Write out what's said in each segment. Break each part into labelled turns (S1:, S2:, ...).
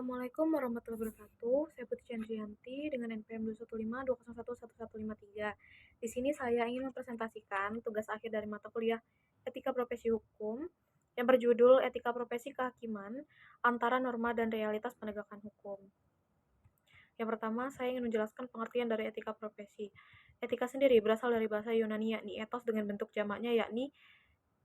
S1: Assalamualaikum warahmatullahi wabarakatuh. Saya Putri Chandriyanti dengan NPM 215201113. Di sini saya ingin mempresentasikan tugas akhir dari mata kuliah Etika Profesi Hukum yang berjudul Etika Profesi Kehakiman Antara Norma dan Realitas Penegakan Hukum. Yang pertama, saya ingin menjelaskan pengertian dari etika profesi. Etika sendiri berasal dari bahasa Yunani yakni ethos dengan bentuk jamaknya yakni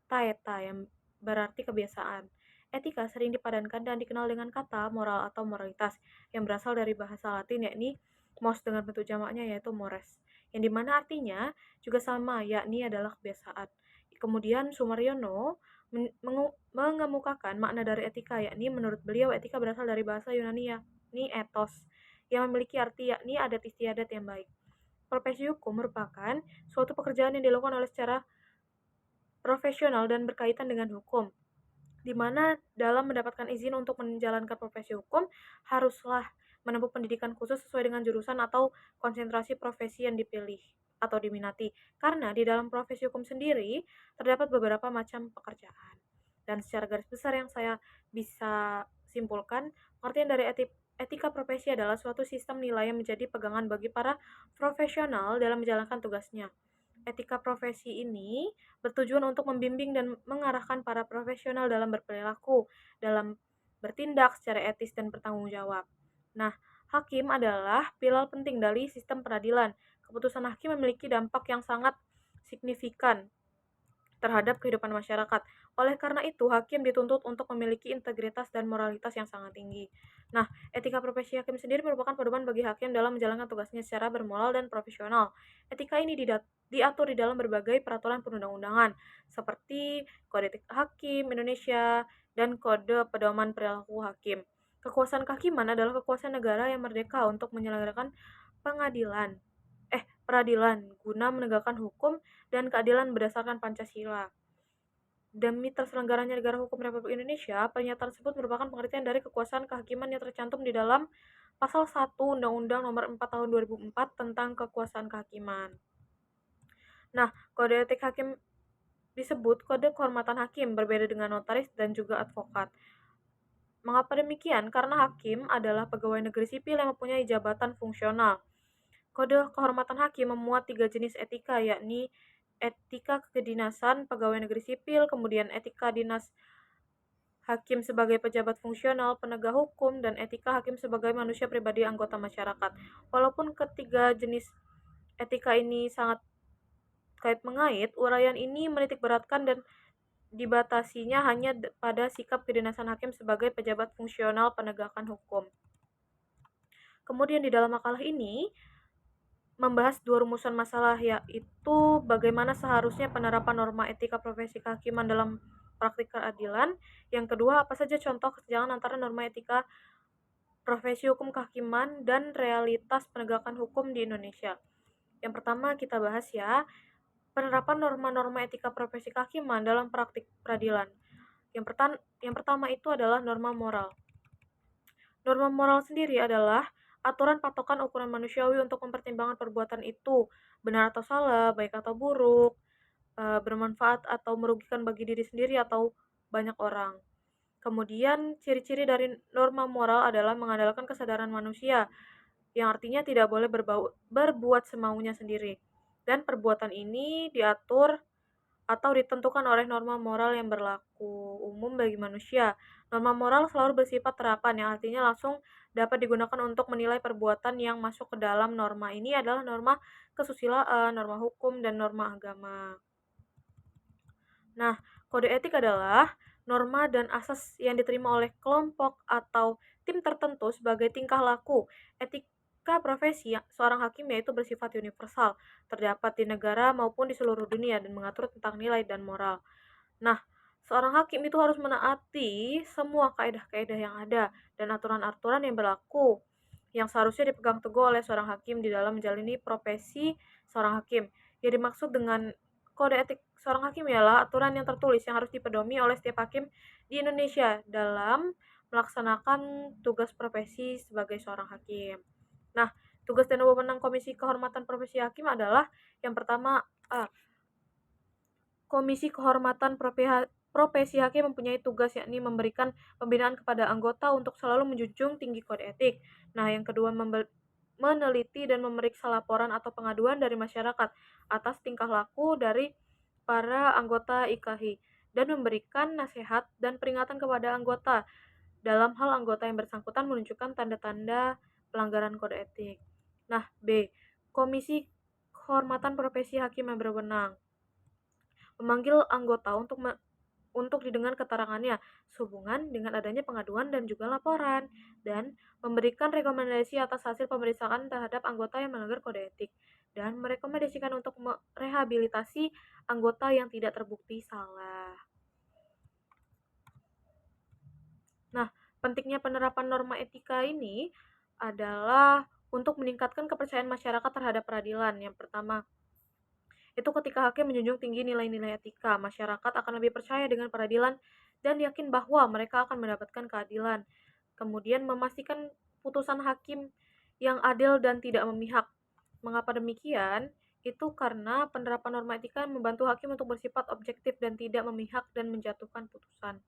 S1: taeta yang berarti kebiasaan. Etika sering dipadankan dan dikenal dengan kata moral atau moralitas yang berasal dari bahasa Latin yakni mos dengan bentuk jamaknya yaitu mores, yang dimana artinya juga sama yakni adalah kebiasaan. Kemudian Sumaryono mengemukakan makna dari etika yakni menurut beliau etika berasal dari bahasa Yunani yakni ethos yang memiliki arti yakni adat istiadat yang baik. Profesi hukum merupakan suatu pekerjaan yang dilakukan oleh secara profesional dan berkaitan dengan hukum, di mana dalam mendapatkan izin untuk menjalankan profesi hukum haruslah menempuh pendidikan khusus sesuai dengan jurusan atau konsentrasi profesi yang dipilih atau diminati. Karena di dalam profesi hukum sendiri terdapat beberapa macam pekerjaan. Dan secara garis besar yang saya bisa simpulkan, pengertian dari etika profesi adalah suatu sistem nilai yang menjadi pegangan bagi para profesional dalam menjalankan tugasnya. Etika profesi ini bertujuan untuk membimbing dan mengarahkan para profesional dalam berperilaku, dalam bertindak secara etis dan bertanggung jawab. Nah, hakim adalah pilar penting dari sistem peradilan. Keputusan hakim memiliki dampak yang sangat signifikan terhadap kehidupan masyarakat. Oleh karena itu, hakim dituntut untuk memiliki integritas dan moralitas yang sangat tinggi. Nah, etika profesi hakim sendiri merupakan pedoman bagi hakim dalam menjalankan tugasnya secara bermoral dan profesional. Etika ini diatur di dalam berbagai peraturan perundang-undangan, seperti Kode Etik Hakim Indonesia dan Kode Pedoman Perilaku Hakim. Kekuasaan kehakiman adalah kekuasaan negara yang merdeka untuk menyelenggarakan pengadilan peradilan guna menegakkan hukum dan keadilan berdasarkan Pancasila. Demi terselenggaranya negara hukum Republik Indonesia, pernyataan tersebut merupakan pengertian dari kekuasaan kehakiman yang tercantum di dalam Pasal 1 Undang-Undang Nomor 4 Tahun 2004 tentang kekuasaan kehakiman. Nah, kode etik hakim disebut kode kehormatan hakim, berbeda dengan notaris dan juga advokat. Mengapa demikian? Karena hakim adalah pegawai negeri sipil yang mempunyai jabatan fungsional. Kode kehormatan hakim memuat 3 jenis etika, yakni etika kedinasan pegawai negeri sipil, kemudian etika dinas hakim sebagai pejabat fungsional, penegak hukum, dan etika hakim sebagai manusia pribadi anggota masyarakat. Walaupun ketiga jenis etika ini sangat kait mengait, uraian ini menitik beratkan dan dibatasinya hanya pada sikap kedinasan hakim sebagai pejabat fungsional penegakan hukum. Kemudian di dalam makalah ini membahas dua rumusan masalah, yaitu bagaimana seharusnya penerapan norma etika profesi kehakiman dalam praktik keadilan. Yang kedua, apa saja contoh kesenjangan antara norma etika profesi hukum kehakiman dan realitas penegakan hukum di Indonesia. Yang pertama kita bahas ya, penerapan norma-norma etika profesi kehakiman dalam praktik peradilan. Yang pertama itu adalah norma moral. Norma moral sendiri adalah aturan patokan ukuran manusiawi untuk mempertimbangkan perbuatan itu benar atau salah, baik atau buruk, bermanfaat atau merugikan bagi diri sendiri atau banyak orang. Kemudian ciri-ciri dari norma moral adalah mengandalkan kesadaran manusia, yang artinya tidak boleh berbuat semaunya sendiri. Dan perbuatan ini diatur atau ditentukan oleh norma moral yang berlaku umum bagi manusia. Norma moral selalu bersifat terapan, yang artinya langsung dapat digunakan untuk menilai perbuatan yang masuk ke dalam norma. Ini adalah norma kesusilaan, norma hukum, dan norma agama. Nah, kode etik adalah norma dan asas yang diterima oleh kelompok atau tim tertentu sebagai tingkah laku. Etika profesi seorang hakim yaitu bersifat universal, terdapat di negara maupun di seluruh dunia dan mengatur tentang nilai dan moral. Nah, seorang hakim itu harus menaati semua kaedah-kaedah yang ada dan aturan-aturan yang berlaku yang seharusnya dipegang teguh oleh seorang hakim di dalam menjalani profesi seorang hakim. Yang dimaksud dengan kode etik seorang hakim ialah aturan yang tertulis yang harus dipedomi oleh setiap hakim di Indonesia dalam melaksanakan tugas profesi sebagai seorang hakim. Nah, tugas dan wewenang Komisi Kehormatan Profesi Hakim adalah yang pertama, Komisi Kehormatan Profesi hakim mempunyai tugas yakni memberikan pembinaan kepada anggota untuk selalu menjunjung tinggi kode etik. Nah, yang kedua meneliti dan memeriksa laporan atau pengaduan dari masyarakat atas tingkah laku dari para anggota IKHI dan memberikan nasihat dan peringatan kepada anggota dalam hal anggota yang bersangkutan menunjukkan tanda-tanda pelanggaran kode etik. Nah, B. Komisi Kehormatan Profesi Hakim yang berwenang memanggil anggota untuk didengar keterangannya sehubungan dengan adanya pengaduan dan juga laporan, dan memberikan rekomendasi atas hasil pemeriksaan terhadap anggota yang melanggar kode etik, dan merekomendasikan untuk merehabilitasi anggota yang tidak terbukti salah. Nah, pentingnya penerapan norma etika ini adalah untuk meningkatkan kepercayaan masyarakat terhadap peradilan. Yang pertama, itu ketika hakim menjunjung tinggi nilai-nilai etika, masyarakat akan lebih percaya dengan peradilan dan yakin bahwa mereka akan mendapatkan keadilan. Kemudian memastikan putusan hakim yang adil dan tidak memihak. Mengapa demikian? Itu karena penerapan norma etika membantu hakim untuk bersifat objektif dan tidak memihak dan menjatuhkan putusan.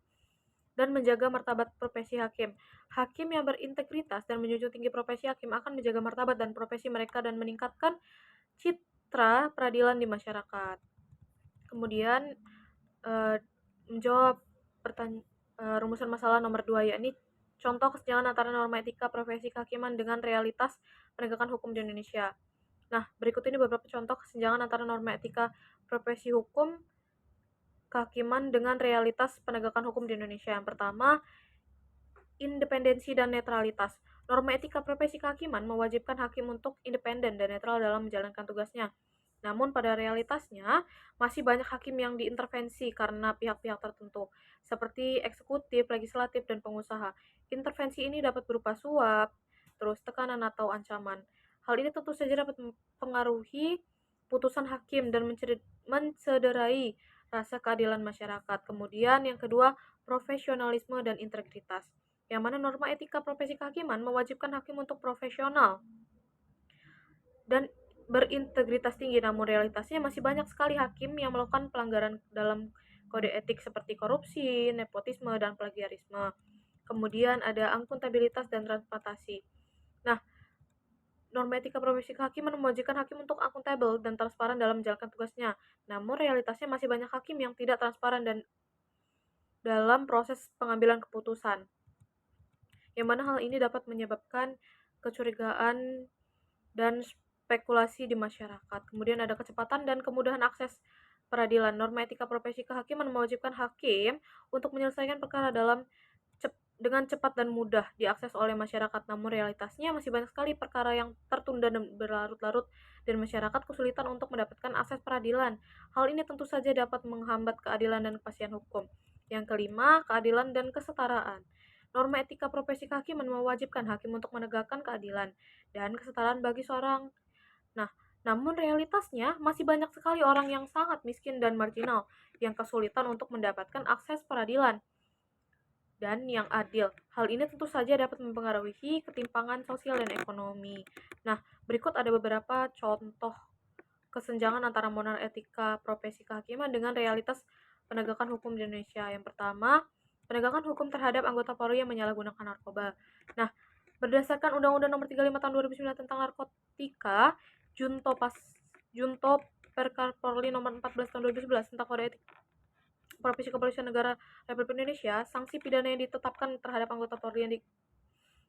S1: Dan menjaga martabat profesi hakim. Hakim yang berintegritas dan menjunjung tinggi profesi hakim akan menjaga martabat dan profesi mereka dan meningkatkan citra peradilan di masyarakat. Kemudian menjawab rumusan masalah nomor 2, yakni contoh kesenjangan antara norma etika profesi kehakiman dengan realitas penegakan hukum di Indonesia. Nah, berikut ini beberapa contoh kesenjangan antara norma etika profesi hukum kehakiman dengan realitas penegakan hukum di Indonesia. Yang pertama, independensi dan netralitas. Norma etika profesi kehakiman mewajibkan hakim untuk independen dan netral dalam menjalankan tugasnya. Namun pada realitasnya, masih banyak hakim yang diintervensi karena pihak-pihak tertentu, seperti eksekutif, legislatif, dan pengusaha. Intervensi ini dapat berupa suap, terus tekanan atau ancaman. Hal ini tentu saja dapat mempengaruhi putusan hakim dan mencederai rasa keadilan masyarakat. Kemudian yang kedua, profesionalisme dan integritas. Yang mana norma etika profesi kehakiman mewajibkan hakim untuk profesional dan berintegritas tinggi, namun realitasnya masih banyak sekali hakim yang melakukan pelanggaran dalam kode etik seperti korupsi, nepotisme, dan plagiarisme. Kemudian ada akuntabilitas dan transparansi. Nah, norma etika profesi kehakiman mewajibkan hakim untuk akuntabel dan transparan dalam menjalankan tugasnya. Namun realitasnya masih banyak hakim yang tidak transparan dan dalam proses pengambilan keputusan, yang mana hal ini dapat menyebabkan kecurigaan dan spekulasi di masyarakat. Kemudian ada kecepatan dan kemudahan akses peradilan. Norma etika profesi kehakiman mewajibkan hakim untuk menyelesaikan perkara dengan cepat dan mudah diakses oleh masyarakat. Namun realitasnya masih banyak sekali perkara yang tertunda dan berlarut-larut dan masyarakat kesulitan untuk mendapatkan akses peradilan. Hal ini tentu saja dapat menghambat keadilan dan kepastian hukum. Yang kelima, keadilan dan kesetaraan. Norma etika profesi kehakiman mewajibkan hakim untuk menegakkan keadilan dan kesetaraan bagi seorang. Nah, namun realitasnya masih banyak sekali orang yang sangat miskin dan marginal yang kesulitan untuk mendapatkan akses peradilan dan yang adil. Hal ini tentu saja dapat mempengaruhi ketimpangan sosial dan ekonomi. Nah, berikut ada beberapa contoh kesenjangan antara moral etika profesi kehakiman dengan realitas penegakan hukum di Indonesia. Yang pertama, penegakan hukum terhadap anggota Polri yang menyalahgunakan narkoba. Nah, berdasarkan Undang-Undang Nomor 35 Tahun 2009 tentang narkotika, Junto Perkar Polri Nomor 14 Tahun 2011 tentang Kode Etik Profesi Kepolisian Negara Republik Indonesia, sanksi pidana yang ditetapkan terhadap anggota Polri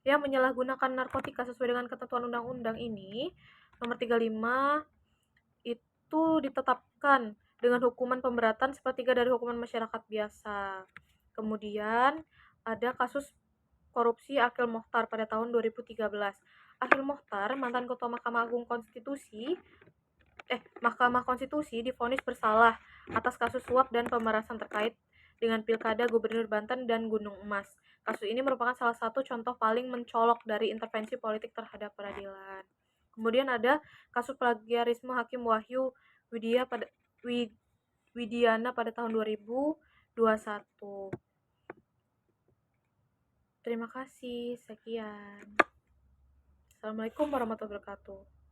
S1: yang menyalahgunakan narkotika sesuai dengan ketentuan undang-undang ini nomor 35 itu ditetapkan dengan hukuman pemberatan sepertiga dari hukuman masyarakat biasa. Kemudian ada kasus korupsi Akil Mokhtar pada tahun 2013. Akil Mokhtar, mantan Ketua Mahkamah Konstitusi divonis bersalah atas kasus suap dan pemerasan terkait dengan Pilkada Gubernur Banten dan Gunung Emas. Kasus ini merupakan salah satu contoh paling mencolok dari intervensi politik terhadap peradilan. Kemudian ada kasus plagiarisme Hakim Wahyu Widiana pada tahun 2021. Terima kasih, sekian. Assalamualaikum warahmatullahi wabarakatuh.